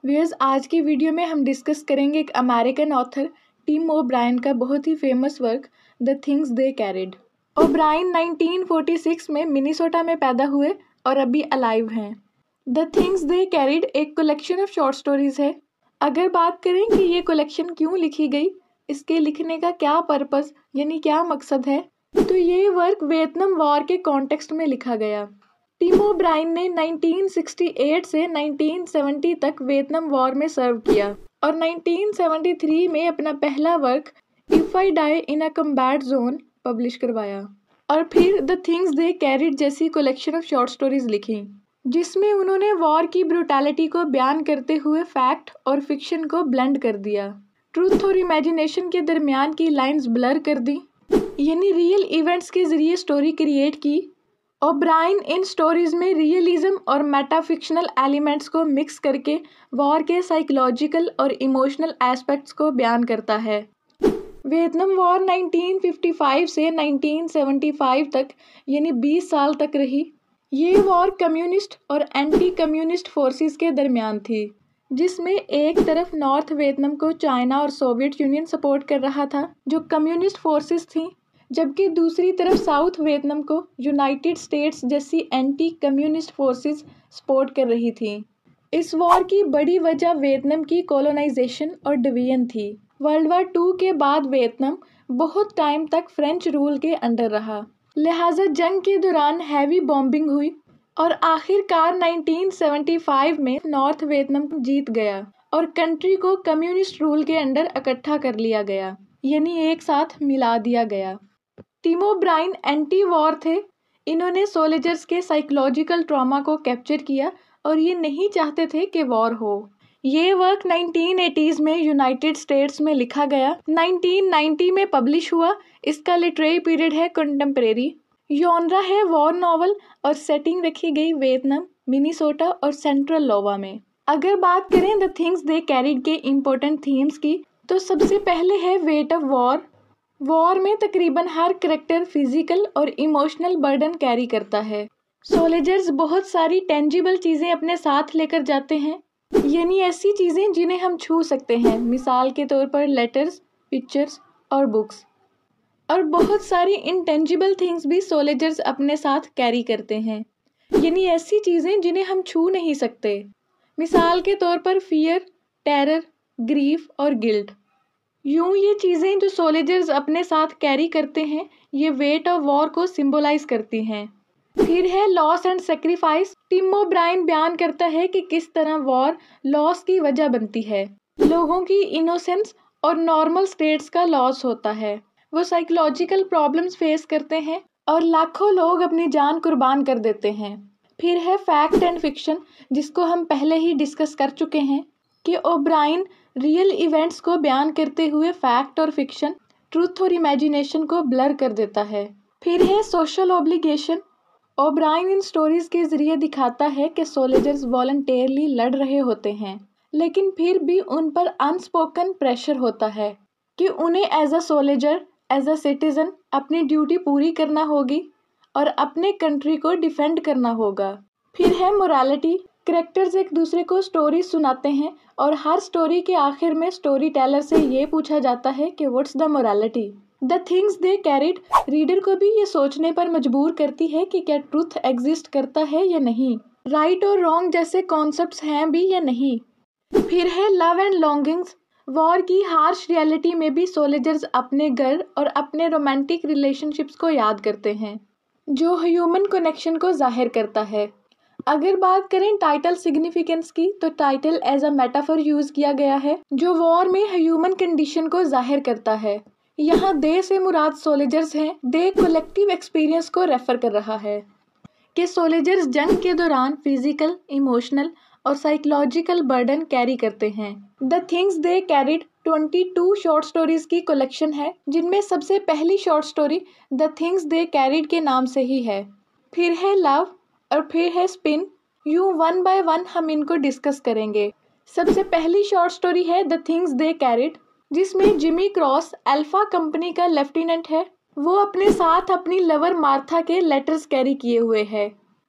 Viewers, आज की video में हम डिस्कस करेंगे एक अमेरिकन ऑथर टिम ओब्रायन का बहुत ही famous work the things they carried. O'Brien 1946 में मिनीसोटा में पैदा हुए और अभी अलाइव हैं। द थिंग्स दे कैरिड एक कलेक्शन ऑफ शॉर्ट स्टोरीज है। अगर बात करें कि ये कलेक्शन क्यों लिखी गई, इसके लिखने का क्या पर्पस यानी क्या मकसद है, तो ये वर्क वियतनाम वॉर के कॉन्टेक्स्ट में लिखा गया। टिम ओब्रायन ने 1968 से 1970 तक वियतनाम वॉर में सर्व किया और 1973 में अपना पहला work if I die in a combat zone publish करवाया और फिर द थिंग्स दे कैरिड जैसी कलेक्शन ऑफ शॉर्ट स्टोरीज लिखी, जिसमें उन्होंने वॉर की ब्रूटैलिटी को बयान करते हुए फैक्ट और फिक्शन को ब्लेंड कर दिया। ट्रूथ और इमेजिनेशन के दरमियान की लाइंस ब्लर कर दी, यानी रियल इवेंट्स के जरिए स्टोरी क्रिएट की। ओब्रायन इन स्टोरीज में रियलिज्म और मेटाफिक्शनल एलिमेंट्स को मिक्स करके वॉर के साइकोलॉजिकल और इमोशनल एस्पेक्ट्स को बयान करता है। वियतनाम वॉर 1955 से 1975 तक यानी 20 साल तक रही। ये वॉर कम्युनिस्ट और एंटी कम्युनिस्ट फोर्सेस के दरमियान थी, जिसमें एक तरफ नॉर्थ वियतनाम को चाइना और सोवियत यूनियन सपोर्ट कर रहा था जो कम्युनिस्ट फोर्सेस थी, जबकि दूसरी तरफ साउथ वियतनाम को यूनाइटेड स्टेट्स जैसी एंटी कम्युनिस्ट फोर्सेस सपोर्ट कर रही थी। इस वॉर की बड़ी वजह वियतनाम की कॉलोनाइजेशन और डिवीजन थी। वर्ल्ड वार 2 के बाद वियतनाम बहुत टाइम तक फ्रेंच रूल के अंडर रहा, लिहाजा जंग के दौरान हैवी बॉम्बिंग हुई और आखिरकार 1975 में नॉर्थ वियतनाम जीत गया और कंट्री को कम्युनिस्ट रूल के अंडर इकट्ठा कर लिया गया, यानी एक साथ मिला दिया गया। टिम ओब्रायन एंटी वॉर थे। इन्होंने सोल्जर्स के साइकोलॉजिकल ट्रॉमा को कैप्चर किया और ये नहीं चाहते थे कि वॉर हो। ये वर्क 1980s में यूनाइटेड स्टेट्स में लिखा गया, 1990 में पब्लिश हुआ। इसका लिटरेरी पीरियड है कंटेम्परेरी, जॉनरा है वॉर नॉवल और सेटिंग रखी गई वियतनाम, मिनीसोटा और सेंट्रल लोवा में। अगर बात करें द थिंग्स दे कैरिड के इम्पोर्टेंट थीम्स की, तो सबसे पहले है वेट ऑफ वॉर। वॉर में तकरीबन हर करेक्टर फिजिकल और इमोशनल बर्डन कैरी करता है। सोल्जर्स बहुत सारी टेंजिबल चीज़ें अपने साथ लेकर जाते हैं, यानी ऐसी चीज़ें जिन्हें हम छू सकते हैं, मिसाल के तौर पर लेटर्स, पिक्चर्स और बुक्स। और बहुत सारी इंटेंजिबल थिंग्स भी सोल्जर्स अपने साथ कैरी करते हैं, यानी ऐसी चीज़ें जिन्हें हम छू नहीं सकते, मिसाल के तौर पर फियर, टेरर, ग्रीफ और गिल्ट। यूं ये चीज़ें जो सोल्जर्स अपने साथ कैरी करते हैं, ये वेट ऑफ वॉर को सिंबलाइज करती हैं। फिर है loss and sacrifice. Tim O'Brien बयान करता है कि किस तरह वॉर लॉस की वजह बनती है। लोगों की इनोसेंस और नॉर्मल स्टेट्स का लॉस होता है। वो साइकोलॉजिकल प्रॉब्लम्स फेस करते हैं और लाखों लोग अपनी जान कुर्बान कर देते हैं। फिर है फैक्ट एंड फिक्शन, जिसको हम पहले ही डिस्कस कर चुके हैं कि ओब्रायन रियल इवेंट्स को बयान करते हुए फैक्ट और फिक्शन, ट्रूथ और इमेजिनेशन को ब्लर कर देता है। फिर है social obligation. O'Brien in stories के जरिए दिखाता है कि सोल्जर्स वॉलंटियरली लड़ रहे होते हैं, लेकिन फिर भी उन पर अनस्पोकन प्रेशर होता है कि उन्हें as a soldier, as a citizen अपनी ड्यूटी पूरी करना होगी और अपने कंट्री को डिफेंड करना होगा। फिर है मोरालिटी। करेक्टर्स एक दूसरे को स्टोरी सुनाते हैं और हर स्टोरी के आखिर में स्टोरी टेलर से ये पूछा जाता है कि what's the morality. The things they carried reader को भी ये सोचने पर मजबूर करती है कि क्या ट्रूथ एग्जिस्ट करता है या नहीं, राइट और रॉन्ग जैसे कॉन्सेप्ट्स हैं भी या नहीं। फिर है लव एंड लॉन्गिंग्स। वॉर की हार्श रियलिटी में भी सोल्जर्स अपने घर और अपने रोमांटिक रिलेशनशिप्स को याद करते हैं, जो ह्यूमन कनेक्शन को जाहिर करता है। अगर बात करें टाइटल सिग्निफिकेंस की, तो title as a metaphor use किया गया है जो वॉर में ह्यूमन कंडीशन को जाहिर करता है। यहाँ दे से मुराद सोल्जर्स हैं। दे कलेक्टिव एक्सपीरियंस को रेफर कर रहा है कि सोल्जर्स जंग के दौरान फिजिकल, इमोशनल और साइकोलॉजिकल बर्डन कैरी करते हैं। The things they carried 22 short stories की कलेक्शन है, जिनमें सबसे पहली short story the things they carried के नाम से ही है। फिर है लव और फिर है स्पिन। यूं वन बाय वन हम इनको डिस्कस करेंगे। सबसे पहली शॉर्ट स्टोरी है द थिंग्स दे कैरिड, जिसमें जिमी क्रॉस अल्फा कंपनी का लेफ्टिनेंट है। वो अपने साथ अपनी लवर मार्था के लेटर्स कैरी किए हुए है।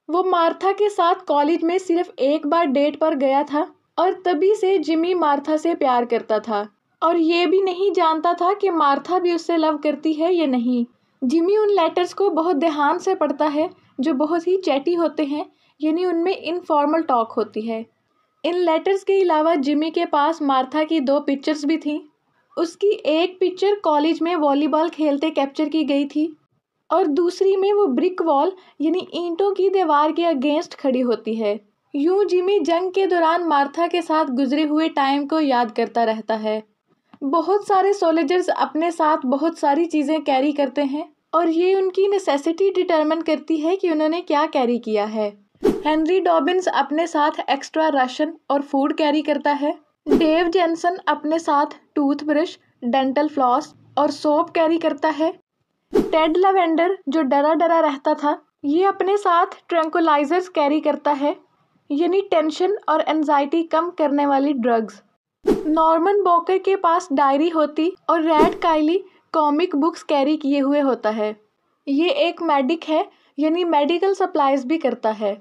वो मार्था के साथ कॉलेज में सिर्फ एक बार डेट पर गया था, और तभी से जिमी मार्था से प्यार करता था और ये भी नहीं जानता था कि मार्था भी उससे लव करती है या नहीं। जिमी उन लेटर्स को बहुत ध्यान से पढ़ता है जो बहुत ही चैटी होते हैं, यानी उनमें इनफॉर्मल टॉक होती है। इन लेटर्स के अलावा जिमी के पास मार्था की 2 पिक्चर्स भी थीं। उसकी एक पिक्चर कॉलेज में वॉलीबॉल खेलते कैप्चर की गई थी और दूसरी में वो ब्रिक वॉल यानी ईंटों की दीवार के अगेंस्ट खड़ी होती है। यूं जिमी जंग के दौरान मार्था के साथ गुजरे हुए टाइम को याद करता रहता है। बहुत सारे सोल्जर्स अपने साथ बहुत सारी चीज़ें कैरी करते हैं और ये उनकी नेसेसिटी डिटरमिन करती है कि उन्होंने क्या कैरी किया है। हेनरी डॉबिन्स अपने साथ एक्स्ट्रा राशन और फूड कैरी करता है। डेव जेनसन अपने साथ टूथब्रश, डेंटल फ्लॉस और सोप कैरी करता है। टेड लवेंडर जो डरा डरा रहता था, ये अपने साथ ट्रैंकुलाइजर्स कैरी करता है, यानी टेंशन और एंजाइटी कम करने वाली ड्रग्स। नॉर्मन बॉकर के पास डायरी होती और रैड काइली कॉमिक बुक्स कैरी किए हुए होता है। ये एक मेडिक है, यानी मेडिकल सप्लाईज भी करता है।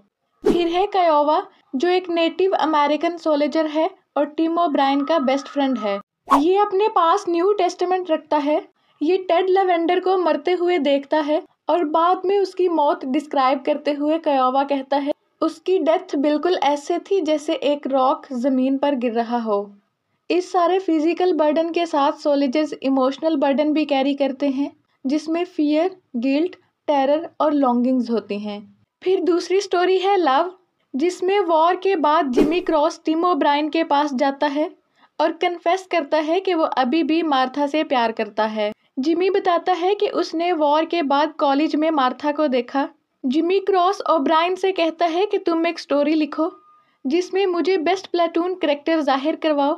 फिर है कायोवा जो एक नेटिव अमेरिकन सोल्जर है और टिम ओब्रायन का बेस्ट फ्रेंड है। ये अपने पास न्यू टेस्टामेंट रखता है। ये टेड लवेंडर को मरते हुए देखता है और बाद में उसकी मौत डिस्क्राइब करते हुए कायोवा कहता है उसकी डेथ बिल्कुल ऐसे थी जैसे एक रॉक ज़मीन पर गिर रहा हो। इस सारे फिजिकल बर्डन के साथ सोल्जर्स इमोशनल बर्डन भी कैरी करते हैं, जिसमें फियर, गिल्ट, टेरर और लॉन्गिंग्स होती हैं। फिर दूसरी स्टोरी है लव, जिसमें वॉर के बाद जिमी क्रॉस टिम ओब्रायन के पास जाता है और कन्फेस करता है कि वो अभी भी मार्था से प्यार करता है। जिमी बताता है कि उसने वॉर के बाद कॉलेज में मार्था को देखा। जिमी क्रॉस ओब्रायन से कहता है कि तुम एक स्टोरी लिखो जिसमें मुझे बेस्ट प्लेटून कैरेक्टर जाहिर करवाओ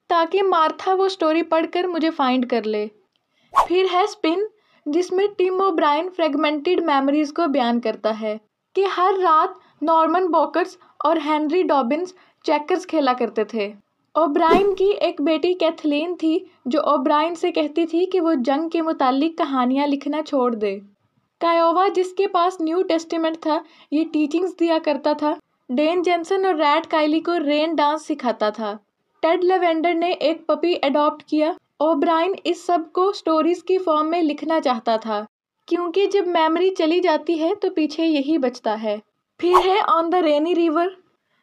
ताकि मार्था वो स्टोरी पढ़कर मुझे फाइंड कर ले। फिर है स्पिन, जिसमें टिम ओब्रायन फ्रेगमेंटेड मेमोरीज को बयान करता है कि हर रात नॉर्मन बॉकर्स और हेनरी डॉबिन्स चेकर्स खेला करते थे। ओब्रायन की एक बेटी कैथलीन थी जो ओब्रायन से कहती थी कि वो जंग के मुतालिक कहानियाँ लिखना छोड़ दे। कायोवा जिसके पास न्यू टेस्टामेंट था, ये टीचिंग्स दिया करता था। डेन जेनसन और रैड काइली को रेन डांस सिखाता था। टेड लेवेंडर ने एक पपी अडॉप्ट किया। ओब्रायन इस सब को स्टोरीज की फॉर्म में लिखना चाहता था, क्योंकि जब मेमोरी चली जाती है तो पीछे यही बचता है। फिर है ऑन द रेनी रिवर,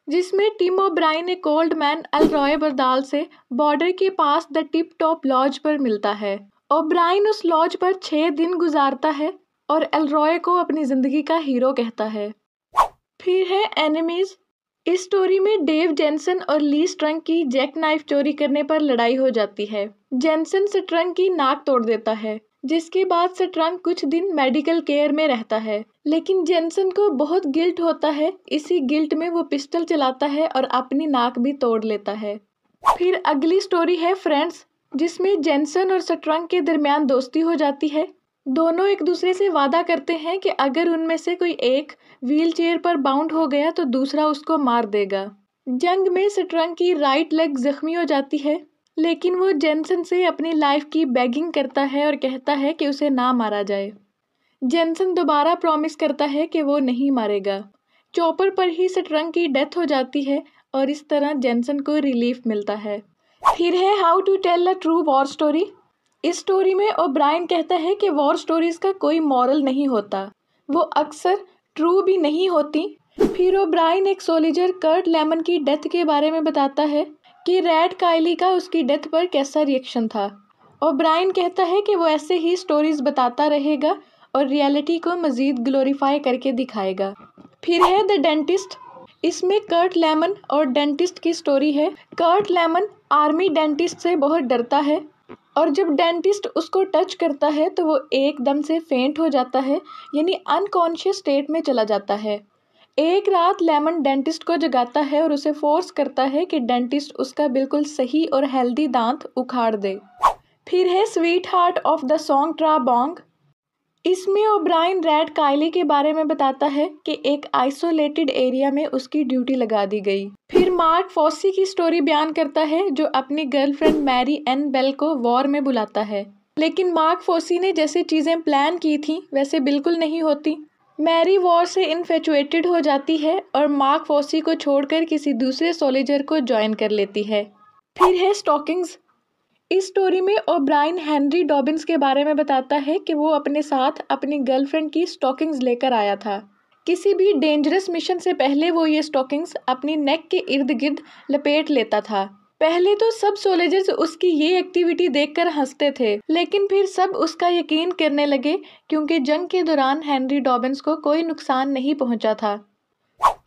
जिसमें टिम ओब्रायन एक ओल्ड मैन एलरॉय बरदाल से बॉर्डर के पास द टिप टॉप लॉज पर मिलता है। ओब्रायन उस लॉज पर 6 दिन गुजारता है और एलरॉय को अपनी जिंदगी का हीरो कहता है। फिर है एनिमीज। इस स्टोरी में डेव जेनसन और ली स्ट्रंग की जैक नाइफ चोरी करने पर लड़ाई हो जाती है। जेनसन स्ट्रंग की नाक तोड़ देता है, जिसके बाद स्ट्रंग कुछ दिन मेडिकल केयर में रहता है, लेकिन जेनसन को बहुत गिल्ट होता है। इसी गिल्ट में वो पिस्टल चलाता है और अपनी नाक भी तोड़ लेता है। फिर अगली स्टोरी है फ्रेंड्स, जिसमें जेनसन और स्ट्रंग के दरमियान दोस्ती हो जाती है। दोनों एक दूसरे से वादा करते हैं कि अगर उनमें से कोई एक व्हील चेयर पर बाउंड हो गया तो दूसरा उसको मार देगा। जंग में स्ट्रंग की राइट लेग जख्मी हो जाती है, लेकिन वो जेनसन से अपनी लाइफ की बेगिंग करता है और कहता है कि उसे ना मारा जाए। जेनसन दोबारा प्रॉमिस करता है कि वो नहीं मारेगा। चॉपर पर ही स्ट्रंग की डेथ हो जाती है और इस तरह जेनसन को रिलीफ मिलता है। फिर है how to tell a true war story. इस स्टोरी में ओब्रायन कहता है कि वॉर स्टोरीज का कोई मॉरल नहीं होता, वो अक्सर ट्रू भी नहीं होती। फिर ओब्रायन एक सोल्जर कर्ट लेमन की डेथ के बारे में बताता है कि रैड काइली का उसकी डेथ पर कैसा रिएक्शन था। ओब्रायन कहता है कि वो ऐसे ही स्टोरीज बताता रहेगा और रियलिटी को मज़ीद ग्लोरीफाई करके दिखाएगा। फिर है द डेंटिस्ट। इसमें कर्ट लेमन और डेंटिस्ट की स्टोरी है। कर्ट लेमन आर्मी डेंटिस्ट से बहुत डरता है और जब डेंटिस्ट उसको टच करता है तो वो एकदम से फेंट हो जाता है, यानी अनकॉन्शियस स्टेट में चला जाता है। एक रात लेमन डेंटिस्ट को जगाता है और उसे फोर्स करता है कि डेंटिस्ट उसका बिल्कुल सही और हेल्दी दांत उखाड़ दे। फिर है sweetheart of the song Tra Bong. इसमें ओब्रायन रैड काइली के बारे में बताता है कि एक आइसोलेटेड एरिया में उसकी ड्यूटी लगा दी गई। फिर मार्क फॉसी की स्टोरी बयान करता है जो अपनी गर्लफ्रेंड मैरी एन बेल को वॉर में बुलाता है, लेकिन मार्क फॉसी ने जैसे चीज़ें प्लान की थी वैसे बिल्कुल नहीं होती। मैरी वॉर से इन्फेचुएटेड हो जाती है और मार्क फॉसी को छोड़कर किसी दूसरे सोल्जर को ज्वाइन कर लेती है। फिर है स्टॉकिंग्स। इस स्टोरी में ओब्रायन हेनरी डॉबिन्स के बारे में बताता है कि वो अपने साथ अपनी गर्लफ्रेंड की स्टॉकिंग्स लेकर आया था। किसी भी डेंजरस मिशन से पहले वो ये स्टॉकिंग्स अपनी नेक के इर्द गिर्द लपेट लेता था। पहले तो सब सोल्जर्स उसकी ये एक्टिविटी देखकर हंसते थे, लेकिन फिर सब उसका यकीन करने लगे क्योंकि जंग के दौरान हेनरी डॉबिन्स को कोई नुकसान नहीं पहुंचा था।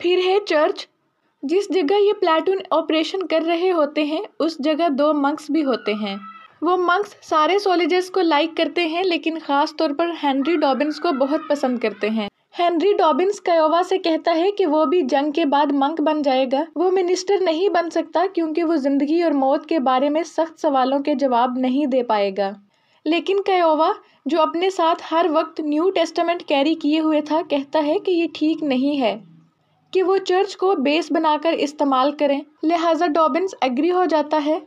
फिर है चर्च। जिस जगह ये प्लाटून ऑपरेशन कर रहे होते हैं उस जगह 2 मंक्स भी होते हैं। वो मंक्स सारे सोल्जर्स को लाइक करते हैं, लेकिन खास तौर पर हेनरी डॉबिन्स को बहुत पसंद करते हैं। हेनरी डॉबिन्स कायोवा से कहता है कि वो भी जंग के बाद मंक बन जाएगा। वो मिनिस्टर नहीं बन सकता क्योंकि वो जिंदगी और मौत के बारे में सख्त सवालों के जवाब नहीं दे पाएगा। लेकिन कायोवा, जो अपने साथ हर वक्त न्यू टेस्टामेंट कैरी किए हुए था, कहता है कि ये ठीक नहीं है कि वो चर्च को बेस बनाकर इस्तेमाल करें। लिहाजा डॉबिन्स एग्री हो जाता है।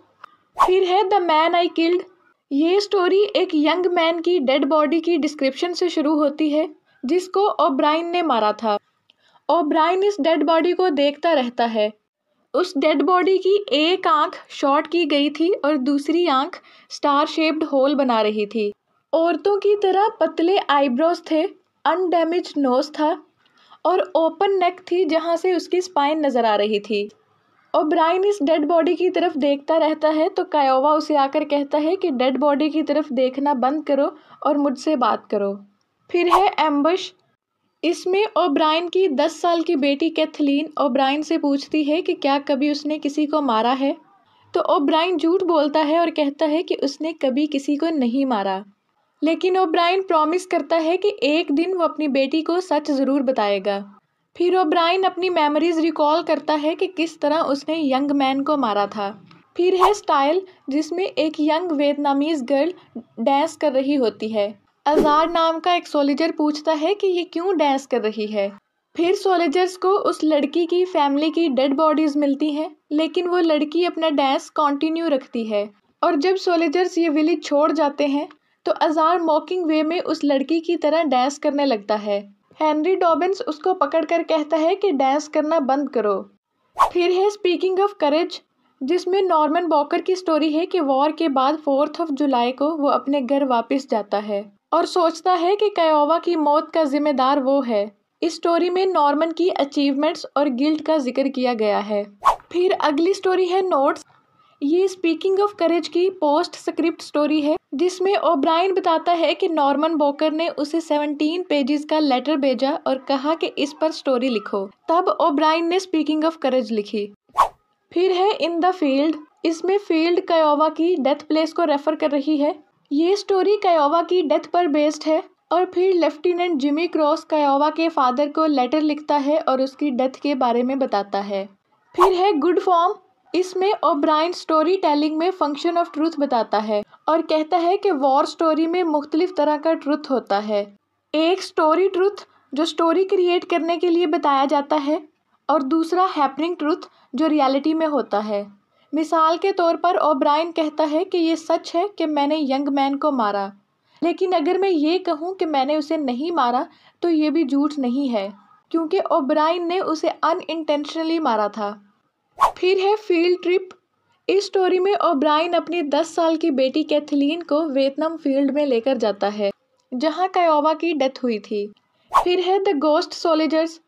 फिर है द मैन आई किल्ड। ये स्टोरी एक यंग मैन की डेड बॉडी की डिस्क्रिप्शन से शुरू होती है जिसको ओब्रायन ने मारा था। ओब्रायन इस डेड बॉडी को देखता रहता है। उस डेड बॉडी की एक आंख शॉर्ट की गई थी और दूसरी आंख स्टार शेप्ड होल बना रही थी। औरतों की तरह पतले आईब्रोज थे, अनडैमेज्ड नोज था और ओपन नेक थी जहां से उसकी स्पाइन नजर आ रही थी। ओब्रायन इस डेड बॉडी की तरफ देखता रहता है तो कायोवा उसे आकर कहता है कि डेड बॉडी की तरफ देखना बंद करो और मुझसे बात करो। फिर है एम्बुश। इसमें ओब्रायन की 10 साल की बेटी कैथलीन ओब्रायन से पूछती है कि क्या कभी उसने किसी को मारा है, तो ओब्रायन झूठ बोलता है और कहता है कि उसने कभी किसी को नहीं मारा। लेकिन ओब्रायन प्रॉमिस करता है कि एक दिन वो अपनी बेटी को सच ज़रूर बताएगा। फिर ओब्रायन अपनी मेमोरीज रिकॉल करता है कि किस तरह उसने यंग मैन को मारा था। फिर है स्टाइल, जिसमें एक यंग वियतनामीज गर्ल डांस कर रही होती है। अजार नाम का एक सोल्जर पूछता है कि ये क्यों डांस कर रही है। फिर सोल्जर्स को उस लड़की की फैमिली की डेड बॉडीज मिलती हैं, लेकिन वो लड़की अपना डांस कंटिन्यू रखती है। और जब सोल्जर्स ये विलेज छोड़ जाते हैं तो अजार मॉकिंग वे में उस लड़की की तरह डांस करने लगता है। हेनरी डॉबिन्स उसको पकड़कर कहता है कि डांस करना बंद करो। फिर है स्पीकिंग ऑफ करेज, जिसमें नॉर्मन बॉकर की स्टोरी है कि वॉर के बाद 4 जुलाई को वो अपने घर वापस जाता है और सोचता है कि कायोवा की मौत का जिम्मेदार वो है। इस स्टोरी में नॉर्मन की अचीवमेंट्स और गिल्ट का जिक्र किया गया है। फिर अगली स्टोरी है नोट्स। ये स्पीकिंग ऑफ करेज की पोस्ट स्क्रिप्ट स्टोरी है जिसमें ओब्रायन बताता है कि नॉर्मन बॉकर ने उसे 17 पेजेस का लेटर भेजा और कहा कि इस पर स्टोरी लिखो। तब ओब्रायन ने स्पीकिंग ऑफ करेज लिखी। फिर है इन द फील्ड। इसमें फील्ड कायोवा की डेथ प्लेस को रेफर कर रही है। ये स्टोरी कायोवा की डेथ पर बेस्ड है। और फिर लेफ्टिनेंट जिमी क्रॉस कायोवा के फादर को लेटर लिखता है और उसकी डेथ के बारे में बताता है। फिर है गुड फॉर्म। इसमें ओब्रायन स्टोरी टेलिंग में फंक्शन ऑफ ट्रूथ बताता है और कहता है कि वॉर स्टोरी में मुख्तलिफ तरह का ट्रूथ होता है। एक स्टोरी ट्रूथ जो स्टोरी क्रिएट करने के लिए बताया जाता है और दूसरा हैपनिंग ट्रूथ जो रियलिटी में होता है। मिसाल के तौर पर ओब्रायन कहता है कि ये सच है कि मैंने यंग मैन को मारा, लेकिन अगर मैं ये कहूँ कि मैंने उसे नहीं मारा तो ये भी झूठ नहीं है क्योंकि ओब्रायन ने उसे अनइंटेंशनली मारा था। फिर है फील्ड ट्रिप। इस स्टोरी में ओब्रायन अपनी 10 साल की बेटी कैथलीन को वियतनाम फील्ड में लेकर जाता है जहां कायोवा की डेथ हुई थी। फिर है द गोस्ट सोल्जर्स,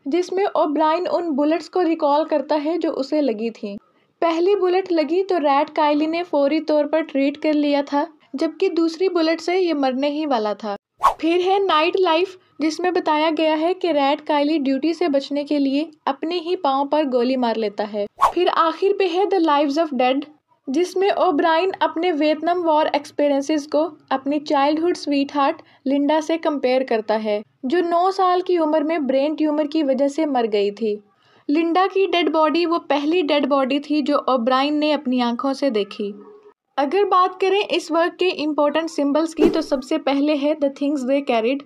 जिसमें ओब्रायन उन बुलेट्स को रिकॉल करता है जो उसे लगी थी। पहली बुलेट लगी तो रैट कायली ने फौरी तौर पर ट्रीट कर लिया था, जबकि दूसरी बुलेट से ये मरने ही वाला था। फिर है नाइट लाइफ, जिसमें बताया गया है कि रैट कायली ड्यूटी से बचने के लिए अपने ही पांव पर गोली मार लेता है। फिर आखिर पे है द लाइव्स ऑफ डेड, जिसमें ओब्रायन अपने वियतनाम वॉर एक्सपीरियंसेस को अपनी चाइल्डहुड स्वीटहार्ट लिंडा से कंपेयर करता है, जो 9 साल की उम्र में ब्रेन ट्यूमर की वजह से मर गई थी। लिंडा की डेड बॉडी वो पहली डेड बॉडी थी जो ओब्रायन ने अपनी आंखों से देखी। अगर बात करें इस वर्क के इम्पोर्टेंट सिंबल्स की तो सबसे पहले है the things they carried.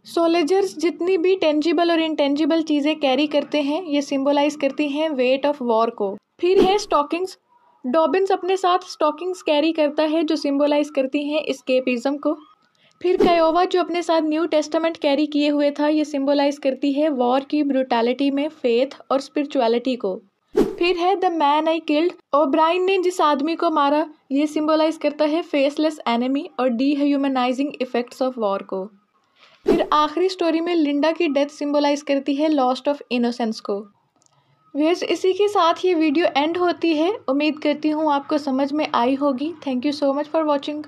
Soldiers जितनी भी टेंजिबल और इंटेंजिबल चीज़ें कैरी करते हैं ये सिंबलाइज करती हैं वेट ऑफ वॉर को। फिर है स्टॉकिंग्स। डॉबिन्स अपने साथ स्टॉकिंग्स कैरी करता है जो सिंबलाइज करती हैं एस्केपिज्म को। फिर कायोवा जो अपने साथ न्यू टेस्टामेंट कैरी किए हुए था, ये सिंबलाइज करती है वॉर की ब्रूटैलिटी में फेथ और स्पिरिचुअलिटी को। फिर है the man I killed, O'Brien ने जिस आदमी को मारा, ये सिंबलाइज करता है फेसलेस एनिमी और डीह्यूमनाइजिंग इफेक्ट्स ऑफ वॉर को। फिर आखिरी स्टोरी में लिंडा की डेथ सिंबलाइज करती है लॉस्ट ऑफ इनोसेंस को। व्यूअर्स, इसी के साथ ये वीडियो एंड होती है। उम्मीद करती हूँ आपको समझ में आई होगी। Thank you so much for watching.